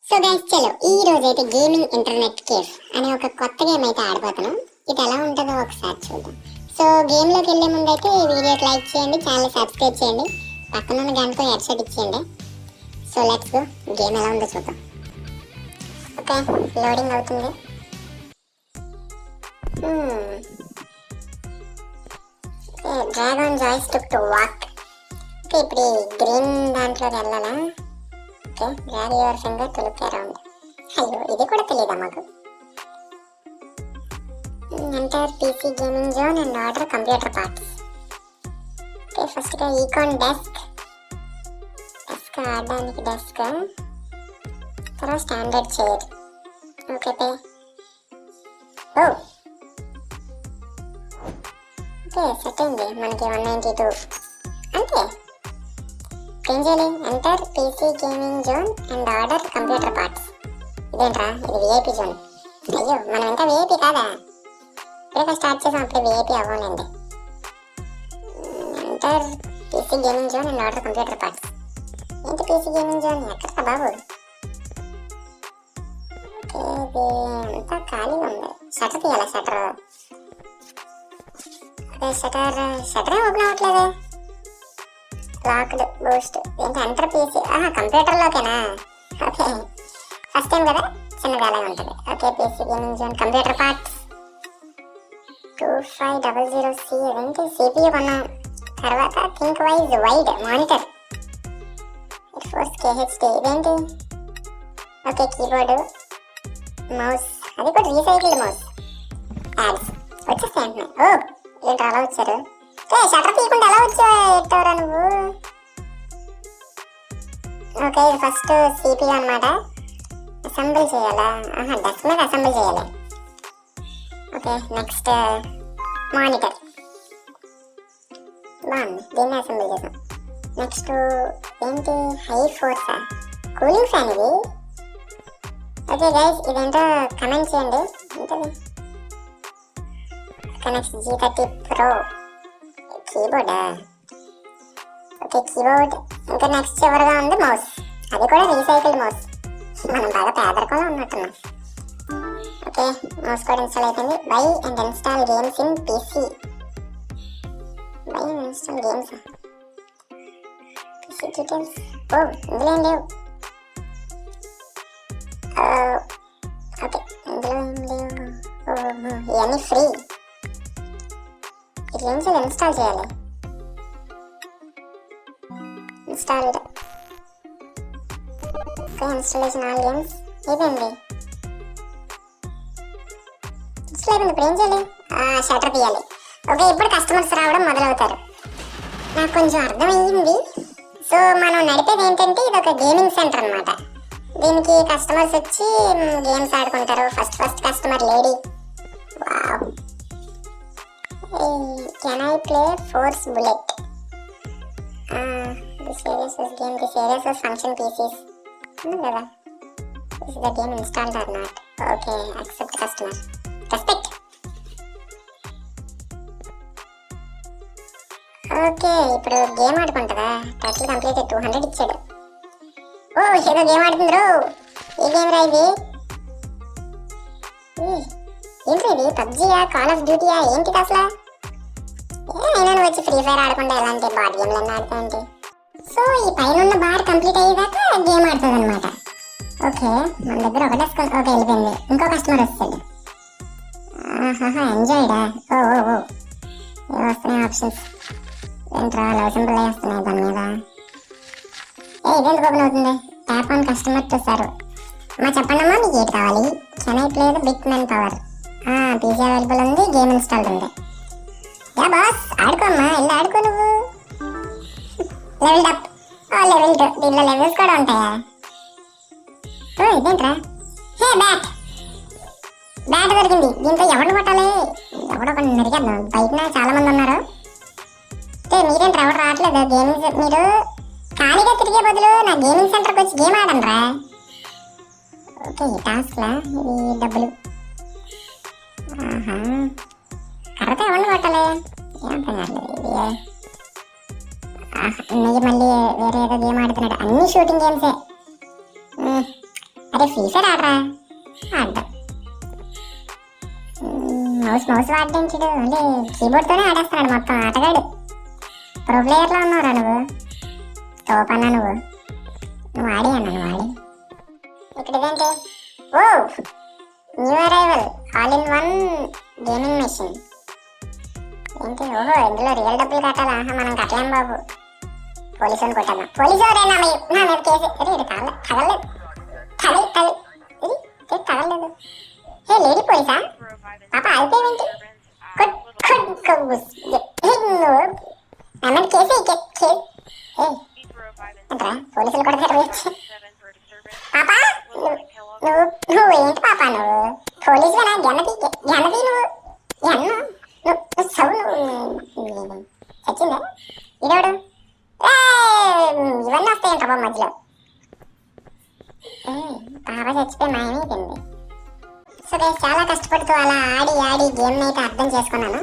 So guys చలో ఈ రోజు అయితే గేమింగ్ ఇంటర్నెట్ కేఫ్ అనే ఒక కొత్త గేమ్ అయితే ఆడిపోతున్నాం. ఇది ఎలా ఉంటుందో ఒకసారి చూద్దాం. సో గేమ్ లోకి వెళ్ళే ముందు అయితే ఈ వీడియోకి లైక్ చేయండి, ఛానల్ సబ్స్క్రైబ్ చేయండి, పక్కన ఉన్న గంటకు హెడ్సెట్ ఇచ్చేయండి. సో లెట్స్ గో, గేమ్ ఎలా ఉందో చూద్దాం. ఓకే, లోడింగ్ అవుతుంది. Drag on joystick to walk. Okay, ఇప్పుడు ఈ గ్రీన్ దాంట్లోకి వెళ్ళాలా? Okay, drag your finger to look around. అయ్యో, ఇది కూడా తెలియదా మాకు. Enter PC gaming zone and order computer parts. Okay, ఫస్ట్గా ఈకాన్ డెస్క్ ఆడడానికి డెస్క్, తర్వాత standard chair. Okay okay, set అయింది మనకి 192 అంతే. ఏం చేయాలి? Enter PC gaming zone and order computer parts. ఇదేంట్రా, ఇది విఐపీ జోన్. అయ్యో, మనం ఇంకా విఐపీ కాదా? ఇప్పుడే స్టార్ట్ చేసాం, అప్పుడు విఐపీ అవ్వనండి. Enter PC gaming zone and order computer parts. ఏంటి పీసీ గేమింగ్ జోన్? ఎక్కడ బాబు? ఓకే, ఇది అంతా ఖాళీగా ఉంది. షటర్ తీయాలా? షటర్ షటర్ ఓపెన్ అవ్వట్లేదే. Locked boost. ఏంటి ఎంటర్ పీసీ? కంప్యూటర్లోకేనా? ఓకే, ఫస్ట్ టైం కదా, చిన్నది అలాగే ఉంటుంది. Okay, PC gaming zone computer parts 2500C. అదేంటి CPU కొన్నాం. తర్వాత think wise wide monitor 4KHD. ఇదేంటి? ఓకే, కీబోర్డు, మౌస్, అది కూడా రీసైకిల్డ్ మౌస్. యాడ్స్ వచ్చేస్తాయి అంటున్నాయి. ఏంటి అలా వచ్చారు? షటర్ తీయకుండా ఎలా వచ్చారా నువ్వు? ఓకే, ఇది ఫస్ట్ CPU అనమాట. అసెంబుల్ చేయాలా? డెస్క్ మీద అసెంబుల్ చేయాలి. Okay, next monitor. బాగుంది, దీన్ని అసెంబుల్ చేసాం. నెక్స్ట్ ఏంటి? హై ఫోర్సా? కూలింగ్ ఫ్యాన్ ఇది. ఓకే గైస్, ఇదేంటో కమెంట్ చేయండి. ఏంటది? నెక్స్ట్ G30 Pro కీబోర్డా? Okay, keyboard. ఇంకా నెక్స్ట్ చివరిగా ఉంది మౌస్, అది కూడా రీసైకిల్డ్ మౌస్. మనం బాగా పేదరికంలో ఉన్నట్టున్నాం. ఓకే, మౌస్ కూడా ఇన్స్టాల్ అయిపోయింది. By and install games in PC. By and install games, PC details. ఇందులో ఏం లేవు. ఓకే, ఇందులో ఏం లేవు. ఇవన్నీ ఫ్రీ. ఏం చేయాలి? ఇన్స్టాల్ చేయాలి. Installed. Okay, installation all games అయిపోయింది. ఇన్స్టాల్ అయిపోయింది. ఇప్పుడు ఏం చేయాలి? షటర్ తీయాలి. ఓకే, ఇప్పుడు కస్టమర్స్ రావడం మొదలవుతారు. నాకు కొంచెం అర్థమయ్యింది. సో మనం నడిపేది ఏంటంటే, ఇది ఒక గేమింగ్ సెంటర్ అనమాట. దీనికి కస్టమర్స్ వచ్చి గేమ్స్ ఆడుకుంటారు. First customer lady. Wow, can I play Force Bullet? This various game, this various function pieces. Is the game installed or not? Okay, accept customer. Respect. Okay, ఇప్పుడు game ఆడుకుంటుందా? Total complete 200 ఇచ్చాడు. ఏదో game ఆడుతుందిరో. ఏ game రా ఇది? ఏంటి ఇది? పబ్జీయా, call of డ్యూటీయా, ఏంటి అసలు? అయినా నువ్వు వచ్చి ఫ్రీ ఫైర్ ఆడకుండా ఎలాంటి బార్ గేమ్లన్నీ ఆడుతాయంటే. సో ఈ పైన ఉన్న బార్ కంప్లీట్ అయ్యేదాకా గేమ్ ఆడుతుంది అనమాట. ఓకే, మన దగ్గర ఒక డెస్క్. ఓకే, వెళ్ళిపోయింది. ఇంకో కస్టమర్ వస్తాడు. ఎంజాయ్డా? ఏం వస్తున్నాయి ఆప్షన్స్? ఏంట్రా లవ్ సింబల్ వస్తున్నాయి దాని మీద. ఇదెందుకు ఓపెన్ అవుతుంది? Tap on customer to serve. చెప్పండమ్మా, మీకు ఏంటి కావాలి? Can I play the big man power? PC available ఉంది, గేమ్ ఇన్స్టాల్ ఉంది. యా బాస్, ఆడుకోమ్మా, వెళ్ళి ఆడుకో నువ్వు. Level up, level 2. దీనిలో లెవెల్స్ కూడా ఉంటాయా? ఇదేంట్రా? బ్యాట్ దొరికింది. దీంతో ఎవరిని కొట్టాలి? ఎవడో కొన్ని నరికేద్దాం. బయట చాలా మంది ఉన్నారు. మీరేంటి ఎవరు రావట్లేదు? గేమింగ్ మీరు ఖాళీగా తిరిగే బదులు నా గేమింగ్ సెంటర్కి వచ్చి గేమ్ ఆడండిరా. ఓకే, ఈ టాస్క్లా ఇది డబ్బులు. కర్రతో ఎవరిని కొట్టాలి? ఏం పని ఇది? అన్నయ్య మళ్ళీ వేరే ఏదో గేమ్ ఆడుతున్నాడు. అన్ని షూటింగ్ గేమ్సే. అరే ఫ్రీ ఫైర్ ఆడరా. ఆడ్డా. మౌస్ వాడించుడు అంటే కీబోర్డ్తోనే ఆడేస్తున్నాడు మొత్తం ఆటగాడు. ప్రో ప్లేయర్లో ఉన్నావురా నువ్వు. తోపన్నా నువ్వు ఆడి అన్న నువ్వు ఆడి. ఇక్కడ ఇదేంటి? Oh new arrival all in one gaming machine. ఏంటి? ఓహో ఇందులో రియల్ డబ్బులు కట్టాలా? మనం కట్టలేం బాబు. పోలీసుని కొట్టాను. పోలీసు ఎవరైనా నా మీద కేసు. అరే ఇది తగలేదు. తగలేదు. హే లేడీ పోలీసా? పాప అయిపోయింది. నా మీద కేసు. అంటరా పోలీసులు కూడా తెరవచ్చు. పాప నువ్వు ఏంటి పాప? నువ్వు పోలీసు జనది నువ్వు సౌ చచ్చిందా? ఇడవడు ఇవన్నీ వస్తాయంట బాబు మధ్యలో. పాప చచ్చిపోయి మాయమైపోయింది. సో గైస్ చాలా కష్టపడుతూ అలా ఆడి గేమ్ని అయితే అర్థం చేసుకున్నాను.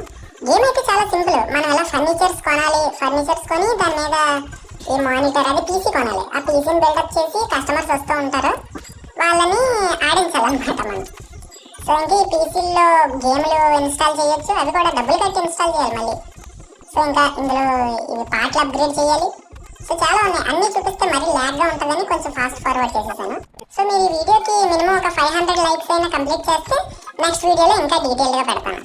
గేమ్ అయితే చాలా సింపుల్. మనం ఎలా ఫర్నిచర్స్ కొనాలి, ఫర్నిచర్స్ కొని దాని మీద ఈ మానిటర్ అది పీసీ కొనాలి. ఆ పీసీని బిల్డప్ చేసి కస్టమర్స్ వస్తూ ఉంటారు, వాళ్ళని ఆడించాలన్నమాట మనం. సో ఇంకా ఈ పీసీల్లో గేమ్లు ఇన్స్టాల్ చేయొచ్చు, అవి కూడా డబ్బులు కట్టి ఇన్స్టాల్ చేయాలి మళ్ళీ. సో ఇంకా ఇందులో ఇవి పార్ట్లు అప్గ్రేడ్ చేయాలి. సో చాలా ఉన్నాయి, అన్నీ చూపిస్తే మరీ ల్యాగ్గా ఉంటుందని కొంచెం ఫాస్ట్ ఫార్వర్డ్ చేసేసాను. సో మీరు ఈ వీడియోకి మినిమం ఒక 500 లైక్స్ అయినా కంప్లీట్ చేస్తే నెక్స్ట్ వీడియోలో ఇంకా డీటెయిల్గా పెడతాను.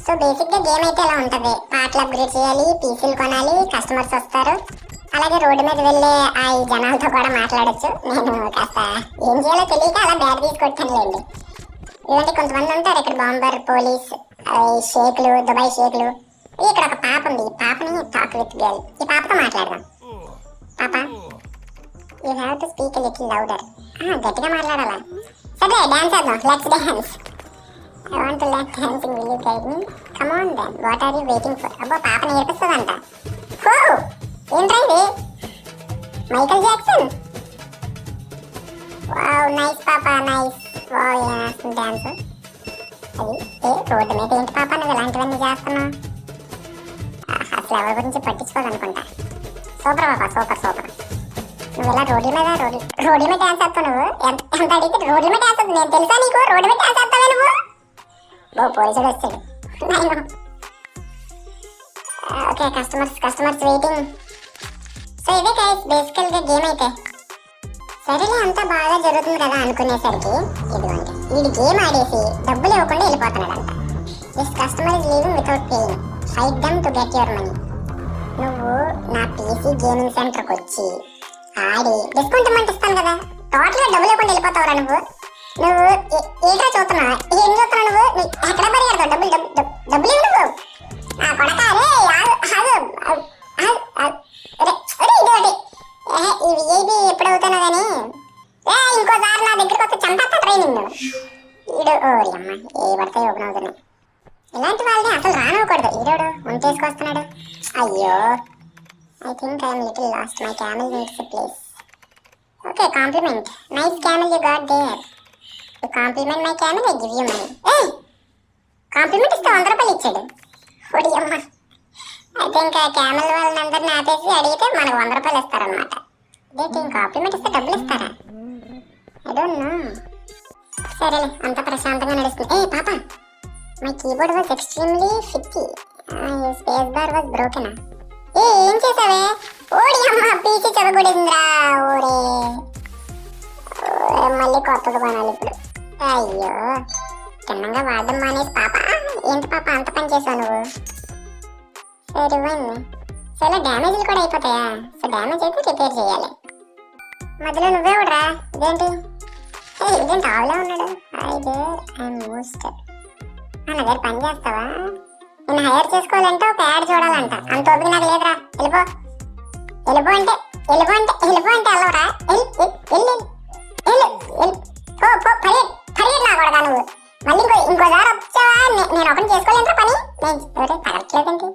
సో బేసిక్గా గేమ్ అయితే ఇలా ఉంటుంది. పార్ట్లు అప్గ్రేడ్ చేయాలి, పీసీలు కొనాలి, కస్టమర్స్ వస్తారు, అలాగే రోడ్డు మీద వెళ్ళే ఆ ఈ జనాలతో కూడా మాట్లాడచ్చు. నేను కాస్త ఏం చేయాలో తెలియక అలా బ్యాగ్ తీసుకొచ్చానులేండి. ఇలాంటి కొంతమంది ఉంటారు ఇక్కడ, బాంబర్, పోలీస్, షేక్లు, దుబాయ్ షేక్లు. ఇక్కడ ఒక పాప ఉంది, ఈ పాపని టాక్ విత్ గర్ల్. ఈ పాపతో మాట్లాడదాం. పాప you have to speak little louder. గట్టిగా మాట్లాడాలా? సరే డాన్స్ చేద్దాం. Let's dance. I want to learn dancing. Will you guide me? Come on then. What are you waiting for? అబ్బో పాప నేర్పిస్తుందంట. హో ఏంట్రా ఇది? Michael Jackson. వావ్ నైస్ పాప నైస్. వావ్ ఏం డాన్స్ అది. రోడ్డు మీద ఏంటి పాప నువ్వు ఇలాంటివన్నీ చేస్తున్నావు? అసలు ఎవరి గురించి పట్టించుకోదనుకుంటా. సూపర్ పాప సూపర్. నువ్వు ఇలా రోడ్ల మీద డాన్స్ చేస్తావు. నువ్వు ఎంత అడిగితే రోడ్ల మీద డాన్స్ అవుతుంది. నేను తెలుసా నీకు? రోడ్డు మీద డాన్స్ చేస్తావే నువ్వు? ఓ పోలీసుడు వచ్చాడు. Okay customers waiting. సో ఇదే గైస్ బేసికల్గా గేమ్ అయితే. సరేలే అంతా బాగా జరుగుతుంది కదా అనుకునేసరికి ఇదిగోండి వీడి గేమ్ ఆడేసి డబ్బులు ఇవ్వకుండా వెళ్ళిపోతున్నాడంట. This customer is leaving without paying. Fight them to get your money. నువ్వు నా పీసీ గేమింగ్ సెంటర్కి వచ్చి ఆడి డిస్కౌంట్ అమౌంట్ ఇస్తాను కదా, టోటల్గా డబ్బులు ఇవ్వకుండా వెళ్ళిపోతావురా నువ్వు. ఏంట్రా చూస్తున్నావు? ఏం చూస్తున్నావు నువ్వు? ఎక్కడ పరిగెడతావు? డబ్బులు ఇవ్వు నువ్వు. నా కొడక ఇది ఎప్పుడు అవుతానో కానీ ఇంకోసారి నా దగ్గరికి వస్తే చంపేస్తా ట్రైనింగ్. ఈడు ఓరి అమ్మ ఏ పడతాయి ఓపెన్ అవుతున్నాయి. ఇలాంటి వాళ్ళని అసలు రానివ్వకూడదు. ఈరోడు ఉంటేసుకొస్తున్నాడు. అయ్యో I think I'm little lost. My camel needs a place. Okay compliment. Nice camel you got there. You compliment my camel, I give you money. Compliment ఇస్తే 100 రూపాయలు ఇచ్చాడు. ఓడి అమ్మ. అయితే ఇంకా క్యామెల్ వాళ్ళని అందరిని ఆపేసి అడిగితే మనకు 100 రూపాయలు ఇస్తారనమాట. ఇదేంటి కాంప్లిమెంట్ ఇస్తే డబ్బులు ఇస్తారా? I don't know. సరేలే అంత ప్రశాంతంగా నడుస్తుంది. పాప my keyboard was extremely FICCI. Space bar was broken. ఏం చేసావే? ఓడి అమ్మ పీసీ చదవకూడదురా. ఓరే మళ్ళీ కొత్తది కొనాలి ఇప్పుడు. అయ్యో చిన్నగా వాడడం మానేసి పాప. ఏంటి పాప అంత పని చేసావు నువ్వు? సరిపోయింది. సో ఇలా డ్యామేజ్లు కూడా అయిపోతాయా? సో డ్యామేజ్ అయితే రిపేర్ చేయాలి. మధ్యలో నువ్వే కూడా ఇదేంటి ఆవులా ఉన్నాడు. నా దగ్గర పని చేస్తావా? నేను హైర్ చేసుకోవాలంటే ఒక యాడ్ చూడాలంట. అంత ఓపిక నాకు లేదురా. వెళ్ళిపో అంటే వెళ్ళవరా? పరిగెట్ నా కొడగా నువ్వు. మళ్ళీ ఇంకోసారి వచ్చావా? నేను ఒకటి చేసుకోలేంట్రా పని. తగట్లేదండి.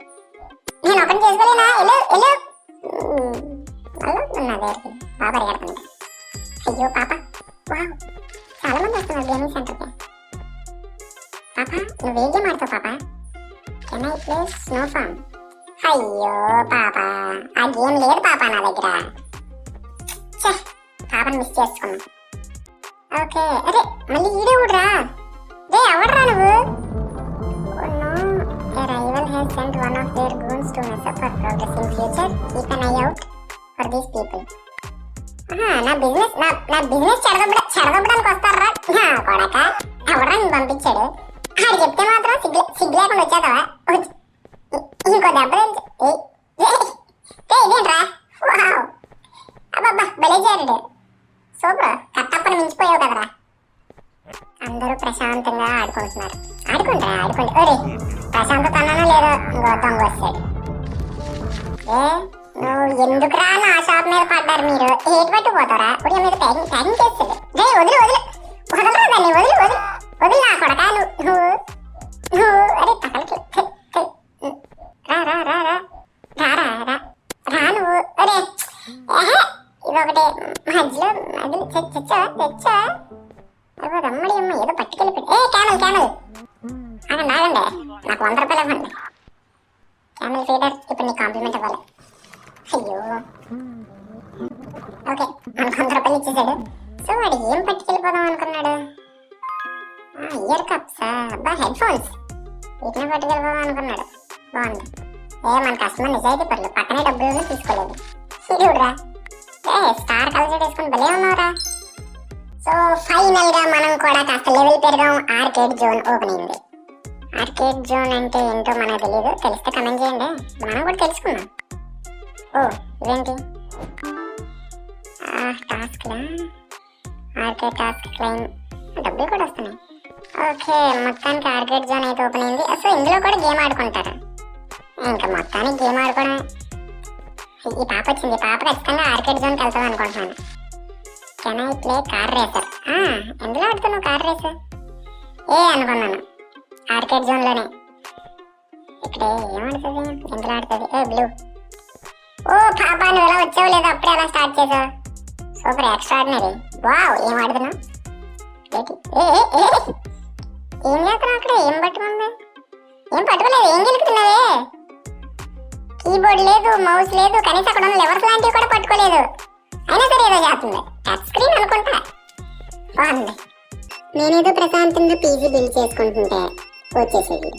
నేను ఒకటి చేసుకోలేనా? నా దగ్గరికి బాగా పరిగెడుతుంటా. అయ్యో పాప వావ్ చాలా మంది వస్తున్నారు గేమింగ్ సెంటర్కి. పాప నువ్వే గేమ్ ఆడతావు పాప? Can I play snow farm? అయ్యో పాప ఆ గేమ్ లేదు పాప నా దగ్గర. పాపని మిస్ చేసుకున్నా. ఓకే అరే మళ్ళీ ఈడే ఊడరా రే ఎవడరా నువ్వు A rival has sent one of their goons to mess up our progress in future. Keep an eye out for these people. నా బిజినెస్ చెడగొట్టడానికి వస్తారా కొడక ఎవరా నేను పంపించాడు ఆడు చెప్తే మాత్రం సిగ్గు లేకుండా వచ్చేదావా ఇంకో దెబ్బ ఇదేంట్రా అబ్బబ్బా భలే చేరాడు సూపర్ కట్టప్పని మించిపోయావు కదరా అందరూ ప్రశాంతంగా ఆడుకుంటున్నారు ఆడుకోండి ఒరే ప్రశాంతత అన్నానో లేదో ఇంకో దొంగ వచ్చాడు నువ్వు ఎందుకురా నా షాప్ మీద పడ్డారు మీరు ఏటి పట్టుకుపోతారా ఉడియ మీద ట్యాగింగ్ చేస్తుంది రే వదలరా దాన్ని వదిలి నా కొడక నువ్వు అరే పక్కలకి రా నువ్వు అరే ఇదొకటి మధ్యలో తెచ్చా అరే రమ్మడి అమ్మ ఏదో పట్టుకెళ్ళి క్యామెల్ ఆగండి నాకు 100 రూపాయలు ఇవ్వండి క్యామెల్ ఫీడర్ ఇప్పుడు నీ కాంప్లిమెంట్ ఇవ్వాలి అయ్యో ఓకే మనకు 100 రూపాయలు ఇచ్చేసాడు సో వాడు ఏం పట్టుకెళ్ళిపోదాం అనుకున్నాడు ఇయర్ కప్సా అబ్బా హెడ్ ఫోన్స్ వీటిని పట్టుకెళ్ళిపోదాం అనుకున్నాడు బాగుంది మన కస్టమర్ నిజాయితీ పర్లేదు పక్కనే డబ్బులు తీసుకోలేదు చూడరా స్టార్ కలర్ వేసుకుని భలే ఉన్నావురా సో ఫైనల్ గా మనం కూడా కాస్త లెవెల్ పెరిగాం ఆర్కేడ్ జోన్ ఓపెన్ అయింది ఆర్కేడ్ జోన్ అంటే ఏంటో మనకు తెలియదు తెలిస్తే కమెంట్ చేయండి మనం కూడా తెలుసుకుందాం ఇదేంటి టాస్క్లా ఆర్కేడ్ టాస్క్ క్లైమ్ డబ్బులు కూడా వస్తున్నాయి ఓకే మొత్తానికి ఆర్కేడ్ జోన్ అయితే ఓపెన్ అయింది సో ఇందులో కూడా గేమ్ ఆడుకుంటారు ఇంకా మొత్తానికి గేమ్ ఆడుకోవడమే ఈ పాప వచ్చింది పాప ఖచ్చితంగా ఆర్కేడ్ జోన్కి వెళ్తాం అనుకుంటున్నాను can I play car racer ఎందులో ఆడుతున్నావు కార్ రేసర్ అనుకున్నాను ఆర్కేడ్ జోన్లోనే ఇక్కడ ఏమాడుతుంది ఎందులో ఆడుతుంది బ్లూ పాపా నువ్వు ఎలా వచ్చావు లేదా అప్పుడే ఎలా స్టార్ట్ చేసావు సూపర్ ఎక్స్ట్రాడినరీ వావ్ ఏం ఆడుతున్నావు ఏం చేస్తున్నావు అక్కడ ఏం పట్టుకుంది ఏం పట్టుకోలేదు ఏం గెలుకుతున్నావే కీబోర్డ్ లేదు మౌస్ లేదు కనీసం అక్కడ ఉన్న లెవర్స్ లాంటివి కూడా పట్టుకోలేదు అయినా సరే ఏదో చేస్తుంది టచ్ స్క్రీన్ అనుకుంటా బాగుంది నేనేదో ప్రశాంతంగా పీసీ బిల్డ్ చేసుకుంటుంటే వచ్చేసేది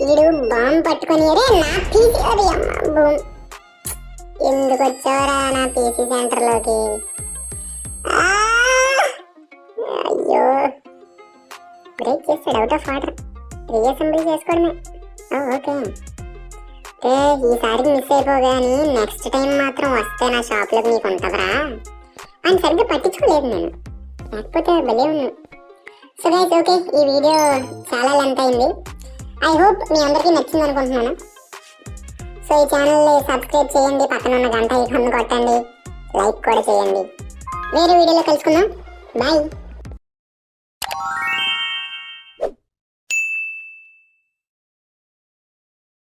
వీడు బాంబు పట్టుకొని అరే నా పీసీ అది అమ్మ ఎందుకు వచ్చావరా నా పీసీ సెంటర్లోకి అయ్యో బ్రేక్ చేస్తాడు అవుట్ ఆఫ్ ఆర్డర్ రీఅసెంబ్లీ చేసుకోవడమే ఓకే ఈసారికి మిస్ అయిపోగాని నెక్స్ట్ టైం మాత్రం వస్తే నా షాప్లోకి నీకు ఉంటుందిరా అని సరిగ్గా పట్టించుకోలేదు నేను లేకపోతే భలే ఉన్నాను సో గైస్ ఓకే ఈ వీడియో చాలా లెంత్ అయింది ఐ హోప్ మీ అందరికీ నచ్చింది అనుకుంటున్నాను సో ఈ ఛానల్ని సబ్స్క్రైబ్ చేయండి పక్కన ఉన్న గంట ఐకాన్ కొట్టండి లైక్ కూడా చేయండి వేరే వీడియోలో కలుసుకుందాం బాయ్